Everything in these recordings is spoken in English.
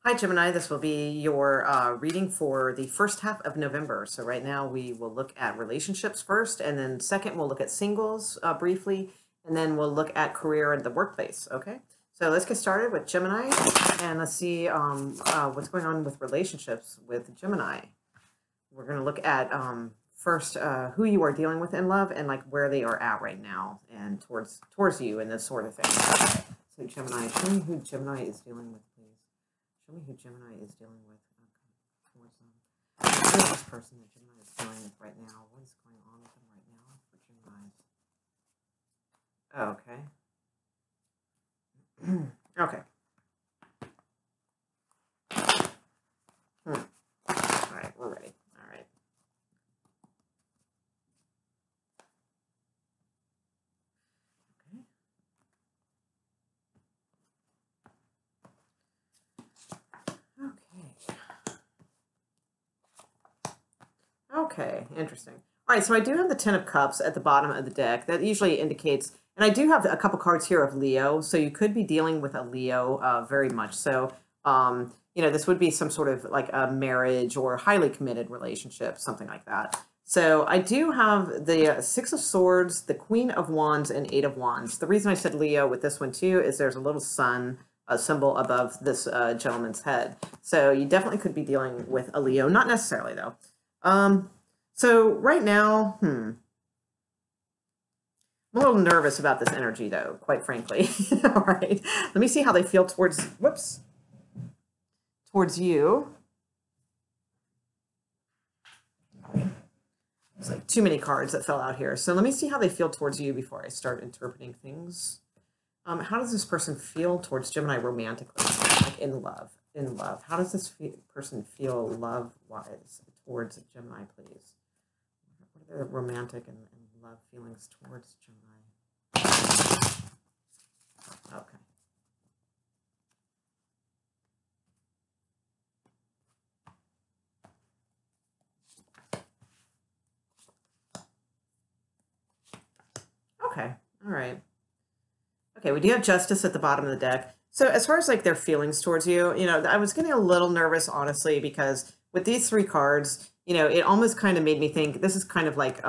Hi, Gemini. This will be your reading for the first half of November. So right now we will look at relationships first, and then second we'll look at singles briefly, and then we'll look at career and the workplace. Okay, so let's get started with Gemini, and let's see what's going on with relationships with Gemini. We're going to look at first who you are dealing with in love and like where they are at right now and towards you and this sort of thing. Okay. So Gemini, show me who Gemini is dealing with, please. Show me who Gemini is dealing with. Okay, towards them. Who is this person that Gemini is dealing with right now? What is going on with them right now for Gemini? Oh, okay. Okay. All right, we're ready. All right. Okay, interesting. All right, so I do have the Ten of Cups at the bottom of the deck. That usually indicates, and I do have a couple cards here of Leo, so you could be dealing with a Leo very much. So, this would be some sort of like a marriage or highly committed relationship, something like that. So I do have the Six of Swords, the Queen of Wands, and Eight of Wands. The reason I said Leo with this one too is there's a little sun symbol above this gentleman's head. So you definitely could be dealing with a Leo, not necessarily though. So right now, I'm a little nervous about this energy though, quite frankly. All right, let me see how they feel towards you. It's like too many cards that fell out here. So let me see how they feel towards you before I start interpreting things. How does this person feel towards Gemini romantically, like in love? In love, how does this person feel love-wise towards Gemini, please? What are their romantic and love feelings towards Gemini? Okay. Okay. All right. Okay, we do have Justice at the bottom of the deck. So as far as like their feelings towards you, I was getting a little nervous, honestly, because with these three cards, it almost kind of made me think this is kind of like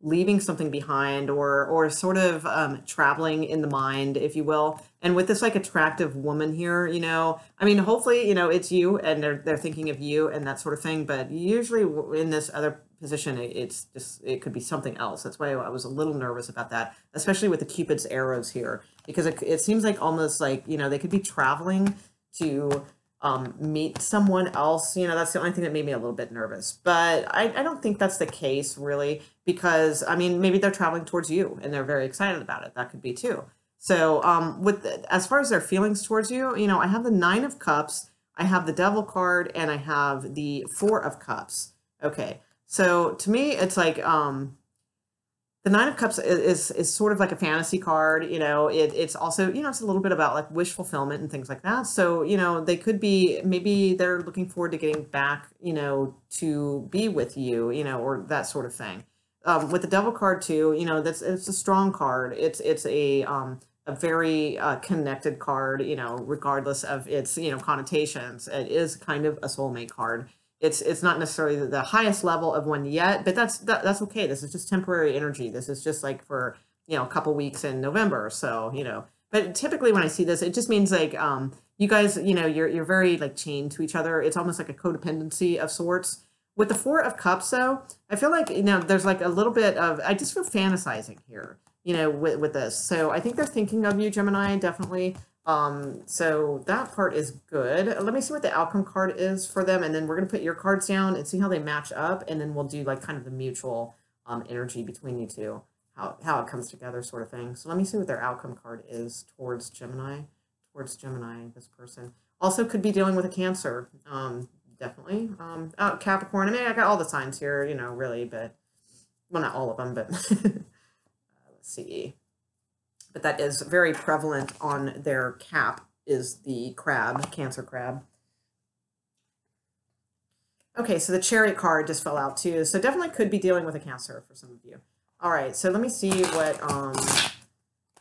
leaving something behind or sort of traveling in the mind, if you will. And with this like attractive woman here, I mean, hopefully, it's you and they're thinking of you and that sort of thing. But usually in this other position, it could be something else. That's why I was a little nervous about that, especially with the Cupid's arrows here, because it seems like almost like, they could be traveling to meet someone else. That's the only thing that made me a little bit nervous. But I don't think that's the case, really, because, I mean, maybe they're traveling towards you and they're very excited about it. That could be too. So as far as their feelings towards you, I have the Nine of Cups, I have the Devil card, and I have the Four of Cups. Okay, so to me, it's like the Nine of Cups is sort of like a fantasy card. It's also, it's a little bit about like wish fulfillment and things like that. So, they could be, maybe they're looking forward to getting back, to be with you, or that sort of thing. With the Devil card too, it's a strong card. It's a very connected card, regardless of its, connotations. It is kind of a soulmate card. It's not necessarily the highest level of one yet, but that's okay. This is just temporary energy. This is just like for, a couple weeks in November. So, but typically when I see this, it just means like you guys, you're very like chained to each other. It's almost like a codependency of sorts. With the Four of Cups, though, I feel like, there's like a little bit of, I just feel fantasizing here, with this. So I think they're thinking of you, Gemini, definitely. So that part is good. Let me see what the outcome card is for them, and then we're going to put your cards down and see how they match up, and then we'll do like kind of the mutual energy between you two, how it comes together sort of thing. So let me see what their outcome card is towards Gemini, this person. Also could be dealing with a Cancer, definitely. Capricorn, I mean, I got all the signs here, really, but, well, not all of them, but let's see. But that is very prevalent on their cap, is the crab, Cancer crab. Okay, so the Chariot card just fell out too. So definitely could be dealing with a Cancer for some of you. All right, so let me see what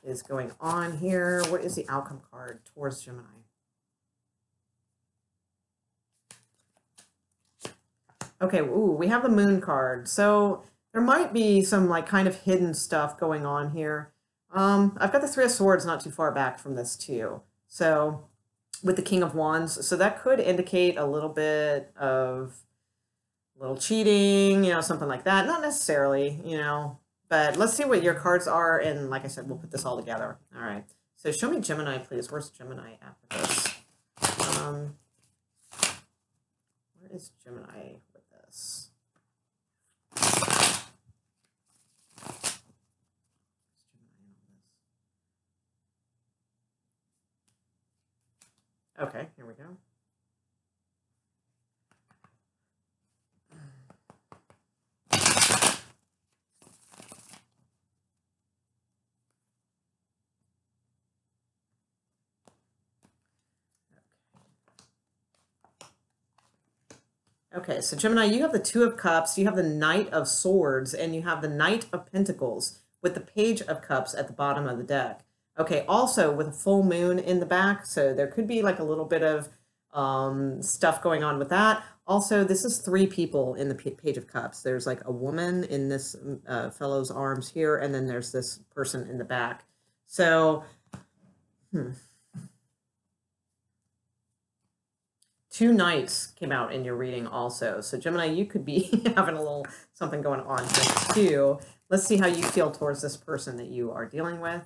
is going on here. What is the outcome card towards Gemini? Okay, ooh, we have the moon card. So there might be some like kind of hidden stuff going on here. I've got the Three of Swords not too far back from this too. So with the King of Wands, so that could indicate a little bit of a little cheating, something like that. Not necessarily, but let's see what your cards are. And like I said, we'll put this all together. All right. So show me Gemini, please. Where's Gemini at with this? Where is Gemini with this? Okay, here we go. Okay, so Gemini, you have the Two of Cups, you have the Knight of Swords, and you have the Knight of Pentacles with the Page of Cups at the bottom of the deck. Okay, also with a full moon in the back, so there could be like a little bit of stuff going on with that. Also, this is three people in the Page of Cups. There's like a woman in this fellow's arms here, and then there's this person in the back. So, Two Knights came out in your reading also. So Gemini, you could be having a little something going on here too. Let's see how you feel towards this person that you are dealing with.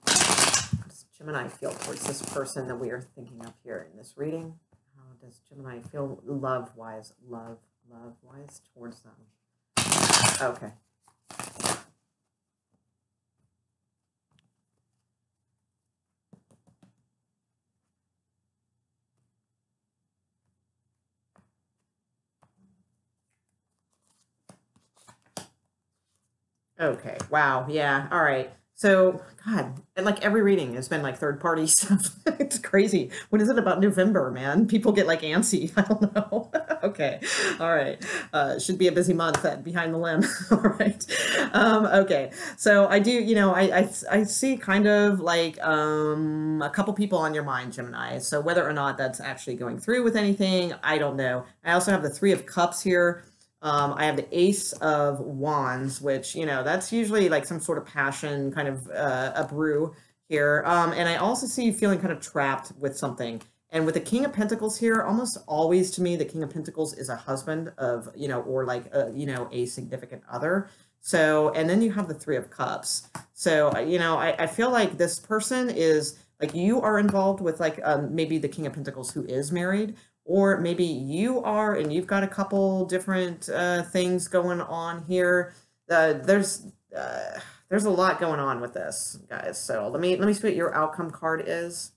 How does Gemini feel towards this person that we are thinking of here in this reading? How does Gemini feel love-wise towards them? Okay. Okay. Wow. Yeah. All right. So, God, and like every reading has been like third party stuff. It's crazy. What is it about November, man? People get like antsy. I don't know. Okay. All right. Should be a busy month at Behind the Limb. All right. Okay. So I do, I see kind of like a couple people on your mind, Gemini. So whether or not that's actually going through with anything, I don't know. I also have the Three of Cups here. I have the Ace of Wands, which, that's usually like some sort of passion, kind of a brew here. And I also see you feeling kind of trapped with something. And with the King of Pentacles here, almost always to me, the King of Pentacles is a husband of, or like, a significant other. So, and then you have the Three of Cups. So, I feel like this person is like you are involved with like maybe the King of Pentacles who is married. Or maybe you are, and you've got a couple different things going on here. There's a lot going on with this, guys. So let me see what your outcome card is.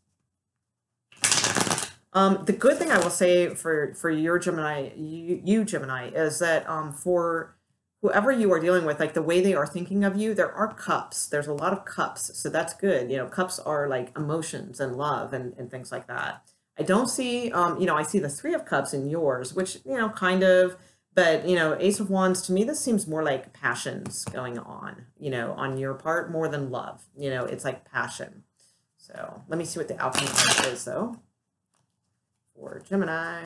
The good thing I will say for your Gemini, you Gemini, is that for whoever you are dealing with, like the way they are thinking of you, there are cups. There's a lot of cups, so that's good. Cups are like emotions and love and things like that. I don't see, I see the Three of Cups in yours, which, kind of, but, Ace of Wands, to me, this seems more like passions going on your part more than love. It's like passion. So let me see what the outcome is, though, for Gemini.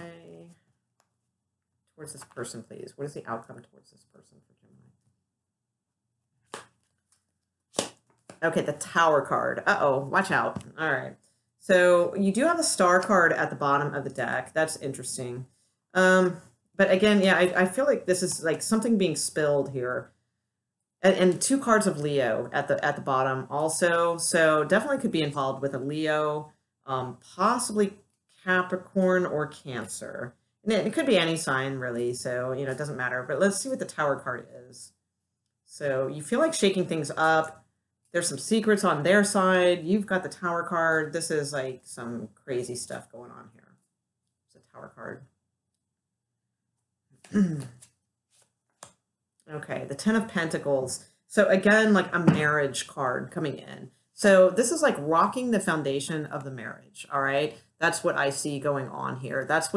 Towards this person, please. What is the outcome towards this person for Gemini? Okay, the Tower card. Uh-oh, watch out. All right. So you do have the Star card at the bottom of the deck. That's interesting. But again, yeah, I feel like this is like something being spilled here. And two cards of Leo at the bottom also. So definitely could be involved with a Leo, possibly Capricorn or Cancer. And it could be any sign, really. So, it doesn't matter. But let's see what the Tower card is. So you feel like shaking things up. There's some secrets on their side. You've got the Tower card. This is like some crazy stuff going on here. It's a Tower card. Okay, the Ten of Pentacles. So again, like a marriage card coming in. So this is like rocking the foundation of the marriage, all right? That's what I see going on here. That's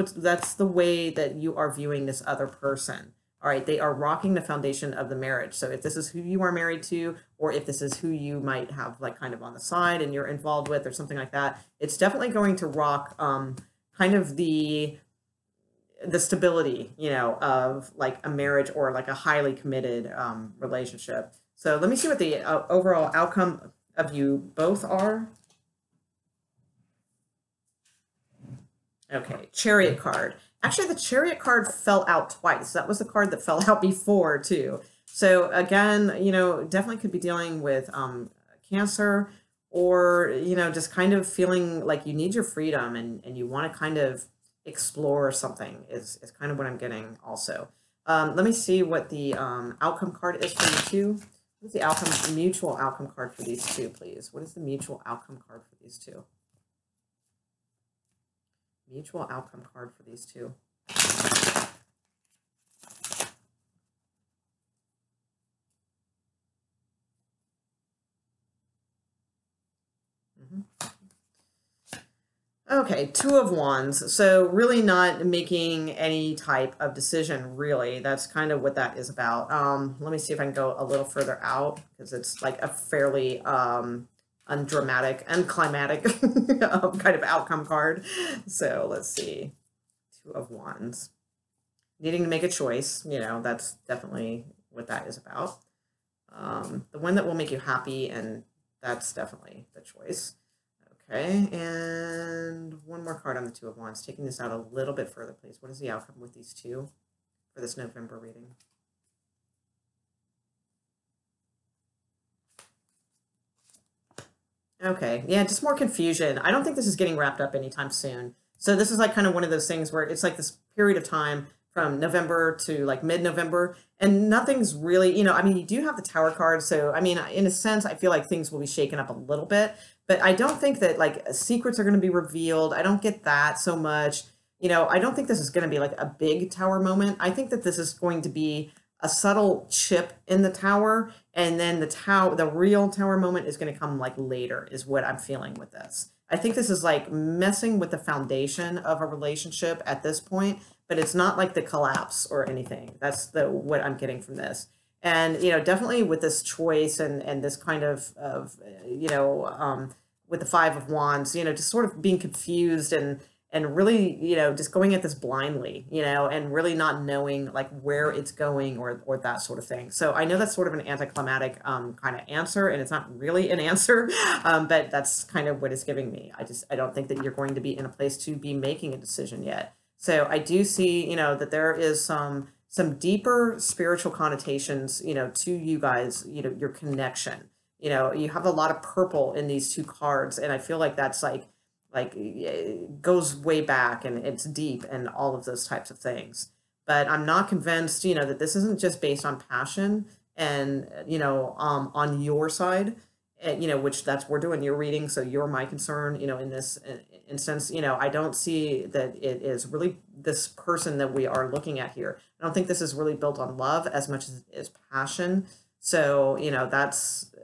the way that you are viewing this other person, All right, they are rocking the foundation of the marriage. So if this is who you are married to, or if this is who you might have like kind of on the side and you're involved with or something like that, it's definitely going to rock kind of the stability, you know, of like a marriage or like a highly committed relationship. So let me see what the overall outcome of you both are. Okay, Chariot card. Actually, the Chariot card fell out twice. That was the card that fell out before, too. So again, you know, definitely could be dealing with Cancer, or, you know, just kind of feeling like you need your freedom and you want to kind of explore something is kind of what I'm getting also. Let me see what the outcome card is for you two. What's the outcome, mutual outcome card for these two, please? What is the mutual outcome card for these two? Mutual outcome card for these two. Okay, Two of Wands. So really not making any type of decision, really. That's kind of what that is about. Let me see if I can go a little further out, because it's like a fairly undramatic and climatic kind of outcome card. So let's see. Two of Wands. Needing to make a choice, you know, that's definitely what that is about. The one that will make you happy, and that's definitely the choice. Okay, and one more card on the Two of Wands. Taking this out a little bit further, please. What is the outcome with these two for this November reading? Okay, yeah, just more confusion. I don't think this is getting wrapped up anytime soon. So this is like kind of one of those things where it's like this period of time from November to like mid-November, and nothing's really, you know, I mean, you do have the Tower card. So, I mean, in a sense, I feel like things will be shaken up a little bit, but I don't think that like secrets are going to be revealed. I don't get that so much. You know, I don't think this is going to be like a big Tower moment. I think that this is going to be a subtle chip in the tower, and then the real tower moment is going to come like later, is what I'm feeling with this. I think this is like messing with the foundation of a relationship at this point, but it's not like the collapse or anything. That's what I'm getting from this. And, you know, definitely with this choice and this kind of you know, with the Five of Wands, you know, just sort of being confused and really, you know, just going at this blindly, you know, and really not knowing like where it's going or that sort of thing. So I know that's sort of an anticlimactic kind of answer, and it's not really an answer, but that's kind of what it's giving me. I don't think that you're going to be in a place to be making a decision yet. So I do see, you know, that there is some deeper spiritual connotations, you know, to you guys, you know, your connection. You know, you have a lot of purple in these two cards, and I feel like that's like it goes way back and it's deep and all of those types of things. But I'm not convinced, you know, that this isn't just based on passion and, you know, on your side, you know, which that's we're doing your reading. So you're my concern, you know, in this instance, you know, I don't see that it is really this person that we are looking at here. I don't think this is really built on love as much as it is passion. So, you know, that's,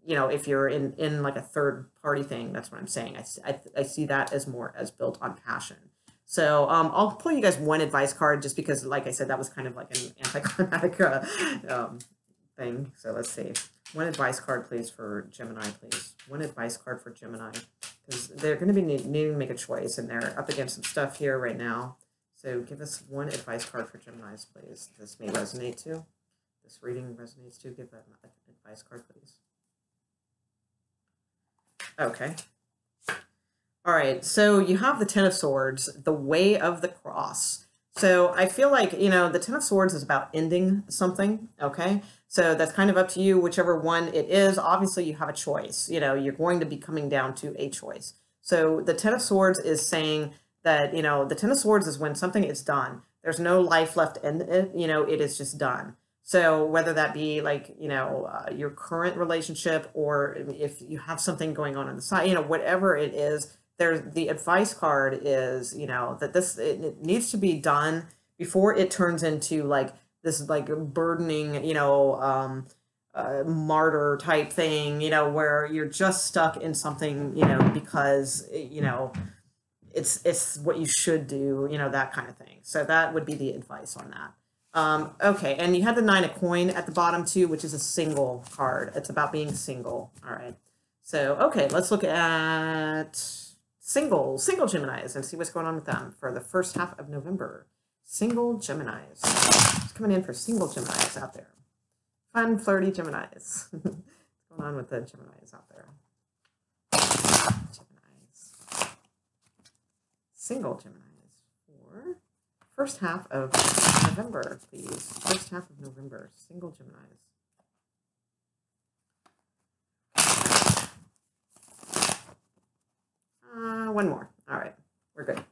you know, if you're in like a third party thing, that's what I'm saying. I see that as more as built on passion. So I'll pull you guys one advice card, just because, like I said, that was kind of like an anticlimactic thing. So let's see. One advice card, please, for Gemini, please. One advice card for Gemini, because they're going to be needing to make a choice, and they're up against some stuff here right now. So give us one advice card for Geminis, please. This may resonate too. This reading resonates too. Give them an advice card, please. Okay. All right. So you have the Ten of Swords, the Way of the Cross. So I feel like, you know, the Ten of Swords is about ending something. Okay. So that's kind of up to you, whichever one it is. Obviously, you have a choice. You know, you're going to be coming down to a choice. So the Ten of Swords is saying that, you know, the Ten of Swords is when something is done. There's no life left in it. You know, it is just done. So whether that be like, you know, your current relationship, or if you have something going on the side, you know, whatever it is, there's the advice card is, you know, that it needs to be done before it turns into like this like burdening, you know, martyr type thing, you know, where you're just stuck in something, you know, because, you know, it's what you should do, you know, that kind of thing. So that would be the advice on that. Okay, and you had the nine of coin at the bottom too, which is a single card. It's about being single. All right. So, okay, let's look at single Geminis and see what's going on with them for the first half of November. Single Geminis. What's coming in for single Geminis out there? Fun, flirty Geminis. What's going on with the Geminis out there? Geminis. Single Geminis for first half of November, please. First half of November. Single Geminis. One more. All right. We're good.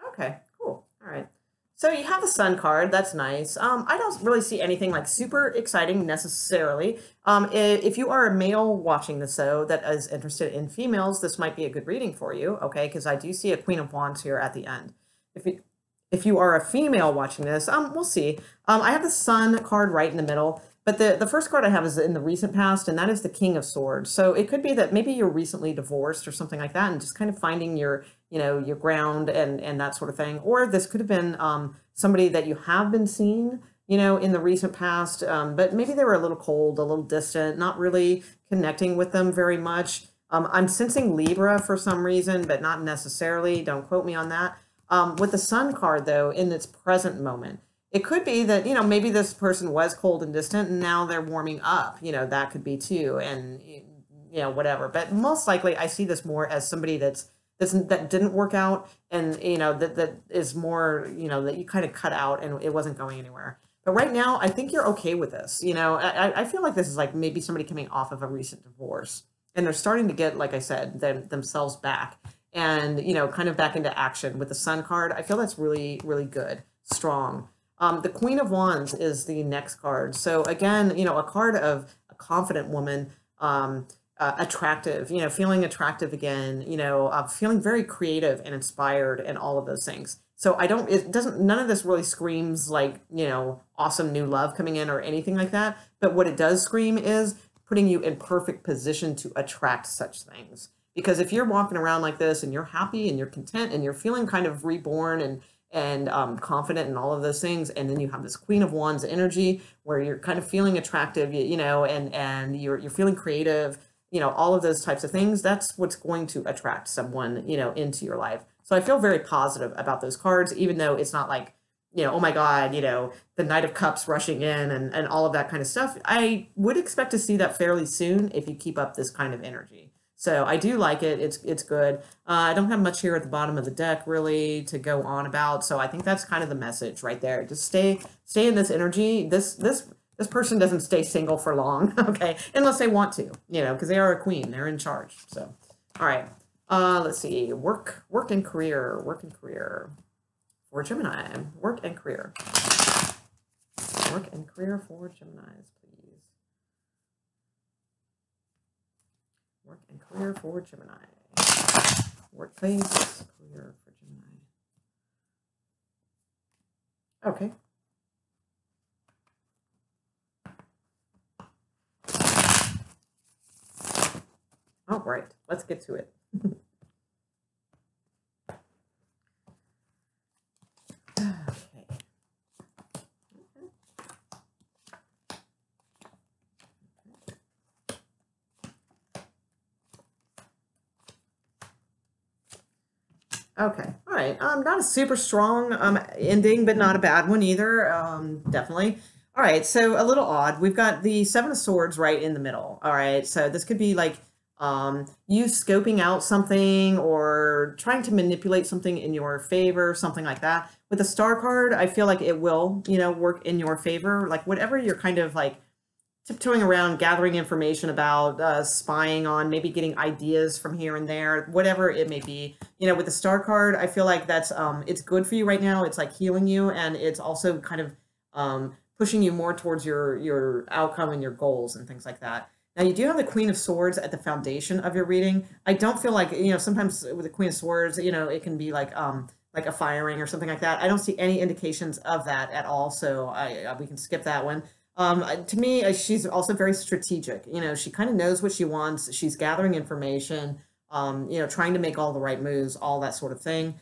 Okay, cool. All right. So you have the Sun card. That's nice. I don't really see anything like super exciting necessarily. If you are a male watching this, though, that is interested in females, this might be a good reading for you, okay? Because I do see a Queen of Wands here at the end. If you are a female watching this, we'll see. I have the Sun card right in the middle, but the first card I have is in the recent past, and that is the King of Swords. So it could be that maybe you're recently divorced or something like that, and just kind of finding your, you know, your ground and that sort of thing. Or this could have been somebody that you have been seeing, you know, in the recent past, but maybe they were a little cold, a little distant, not really connecting with them very much. I'm sensing Libra for some reason, but not necessarily. Don't quote me on that. With the Sun card, though, in its present moment, it could be that, you know, maybe this person was cold and distant and now they're warming up. You know, that could be too. And, you know, whatever. But most likely I see this more as somebody that didn't work out and, you know, that is more, you know, that you kind of cut out and it wasn't going anywhere. But right now, I think you're okay with this. You know, I feel like this is like maybe somebody coming off of a recent divorce and they're starting to get, like I said, themselves back. And, you know, kind of back into action with the Sun card. I feel that's really, really good, strong. The Queen of Wands is the next card. So again, you know, a card of a confident woman, attractive, you know, feeling attractive again, you know, feeling very creative and inspired and all of those things. So none of this really screams like, you know, awesome new love coming in or anything like that. But what it does scream is putting you in perfect position to attract such things. Because if you're walking around like this and you're happy and you're content and you're feeling kind of reborn and confident and all of those things, and then you have this Queen of Wands energy where you're kind of feeling attractive, you know, and you're feeling creative, you know, all of those types of things, that's what's going to attract someone, you know, into your life. So I feel very positive about those cards, even though it's not like, you know, oh my God, you know, the Knight of Cups rushing in and all of that kind of stuff. I would expect to see that fairly soon if you keep up this kind of energy. So I do like it. It's good. I don't have much here at the bottom of the deck really to go on about. So I think that's kind of the message right there. Just stay in this energy. This person doesn't stay single for long, okay? Unless they want to, you know, because they are a queen. They're in charge. So, all right. Let's see. Work and career. Work and career for Gemini. Work and career. Work and career for Geminis, please. Work and career for Gemini. Workplace, career for Gemini. Okay. All right, let's get to it. Okay. All right. Not a super strong ending, but not a bad one either. Definitely. All right. So a little odd. We've got the Seven of Swords right in the middle. All right. So this could be like you scoping out something or trying to manipulate something in your favor, something like that. With the Star card, I feel like it will, you know, work in your favor. Like whatever you're kind of like tiptoeing around, gathering information about, spying on, maybe getting ideas from here and there, whatever it may be. You know, with the Star card, I feel like that's it's good for you right now. It's like healing you, and it's also kind of pushing you more towards your outcome and your goals and things like that. Now, you do have the Queen of Swords at the foundation of your reading. I don't feel like, you know, sometimes with the Queen of Swords, you know, it can be like a firing or something like that. I don't see any indications of that at all, so we can skip that one. To me, she's also very strategic. You know, she kind of knows what she wants. She's gathering information, you know, trying to make all the right moves, all that sort of thing.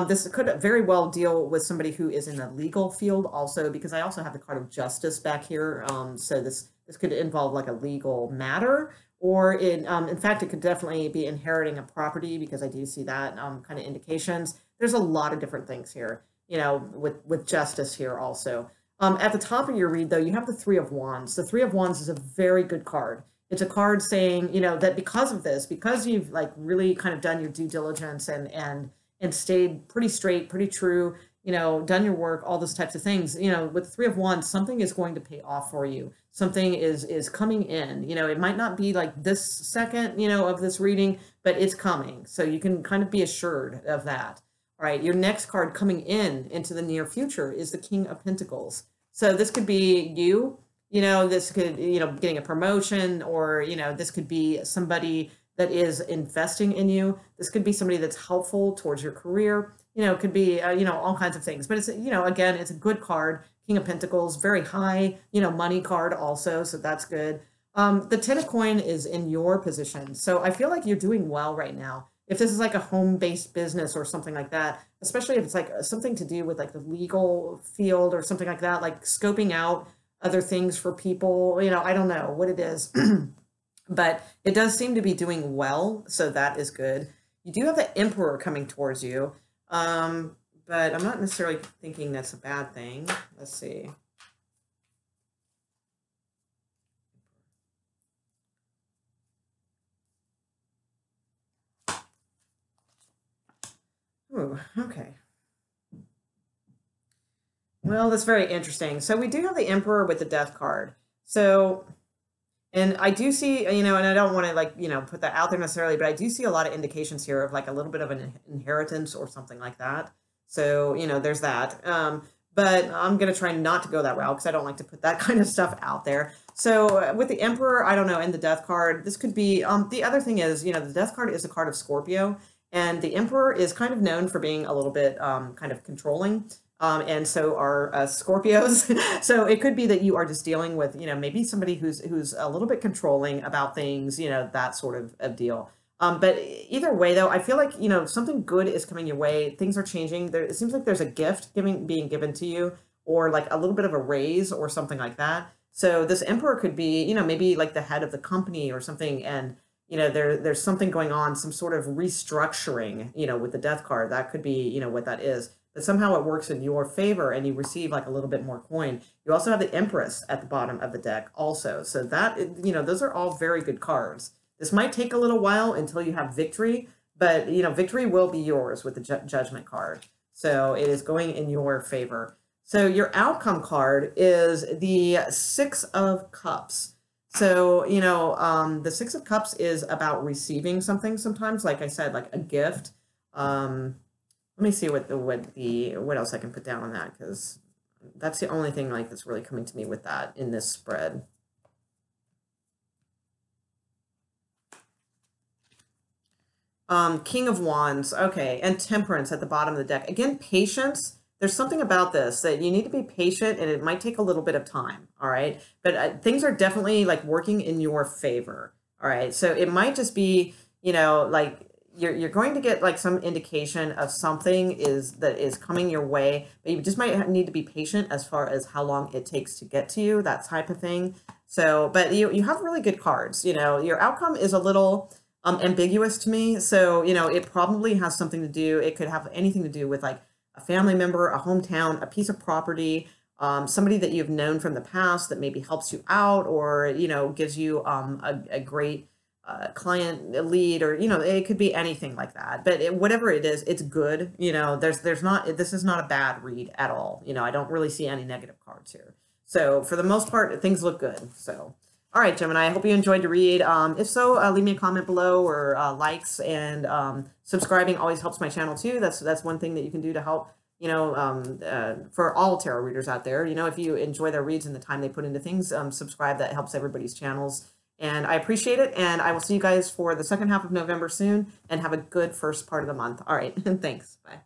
This could very well deal with somebody who is in the legal field also, because I also have the card of justice back here. So this could involve like a legal matter, or in fact, it could definitely be inheriting a property because I do see that kind of indications. There's a lot of different things here, you know, with justice here also. At the top of your read, though, you have the Three of Wands. The Three of Wands is a very good card. It's a card saying, you know, that because of this, because you've like really kind of done your due diligence and stayed pretty straight, pretty true, you know, done your work, all those types of things, you know, with the Three of Wands, something is going to pay off for you. Something is coming in. You know, it might not be like this second, you know, of this reading, but it's coming. So you can kind of be assured of that. All right, your next card coming in into the near future is the King of Pentacles. So this could be you, you know, this could, you know, getting a promotion, or, you know, this could be somebody that is investing in you. This could be somebody that's helpful towards your career. You know, it could be, you know, all kinds of things. But it's, you know, again, it's a good card. King of Pentacles, very high, you know, money card also. So that's good. The Ten of Coin is in your position. So I feel like you're doing well right now. If this is like a home-based business or something like that, especially if it's like something to do with like the legal field or something like that, like scoping out other things for people, you know, I don't know what it is, but it does seem to be doing well. So that is good. You do have the Emperor coming towards you, but I'm not necessarily thinking that's a bad thing. Let's see. Ooh, okay. Well, that's very interesting. So we do have the Emperor with the Death card. So, and I do see, you know, and I don't want to like, you know, put that out there necessarily, but I do see a lot of indications here of like a little bit of an inheritance or something like that. So, you know, there's that. But I'm going to try not to go that route because I don't like to put that kind of stuff out there. So with the Emperor, I don't know, and the Death card, this could be, the other thing is, you know, the Death card is a card of Scorpio, and the Emperor is kind of known for being a little bit kind of controlling. And so are Scorpios. So it could be that you are just dealing with, you know, maybe somebody who's a little bit controlling about things, you know, that sort of deal. But either way, though, I feel like, you know, something good is coming your way. Things are changing. There, it seems like there's a gift being given to you, or like a little bit of a raise or something like that. So this Emperor could be, you know, maybe like the head of the company or something, and you know, there's something going on, some sort of restructuring, you know, with the Death card. That could be, you know, what that is. But somehow it works in your favor and you receive like a little bit more coin. You also have the Empress at the bottom of the deck also. So that, you know, those are all very good cards. This might take a little while until you have victory, but, you know, victory will be yours with the Judgment card. So it is going in your favor. So your outcome card is the Six of Cups. So, you know, the Six of Cups is about receiving something sometimes, like I said, like a gift. Let me see what else I can put down on that, because that's the only thing like that's really coming to me with that in this spread. King of Wands, okay, and Temperance at the bottom of the deck. Again, patience. There's something about this that you need to be patient, and it might take a little bit of time, all right? But things are definitely like working in your favor, all right? So it might just be, you know, like you're going to get like some indication of something that is coming your way, but you just might need to be patient as far as how long it takes to get to you, that type of thing. So, but you have really good cards. You know, your outcome is a little ambiguous to me. So, you know, it probably has something to do, it could have anything to do with like a family member, a hometown, a piece of property, somebody that you've known from the past that maybe helps you out, or, you know, gives you a great client lead, or, you know, it could be anything like that. But whatever it is, it's good. You know, there's not, this is not a bad read at all. You know, I don't really see any negative cards here. So for the most part, things look good. So, all right, Gemini, I hope you enjoyed the read. If so, leave me a comment below, or likes, and subscribing always helps my channel too. That's one thing that you can do to help, you know, for all tarot readers out there. You know, if you enjoy their reads and the time they put into things, subscribe. That helps everybody's channels. And I appreciate it. And I will see you guys for the second half of November soon, and have a good first part of the month. All right. Thanks. Bye.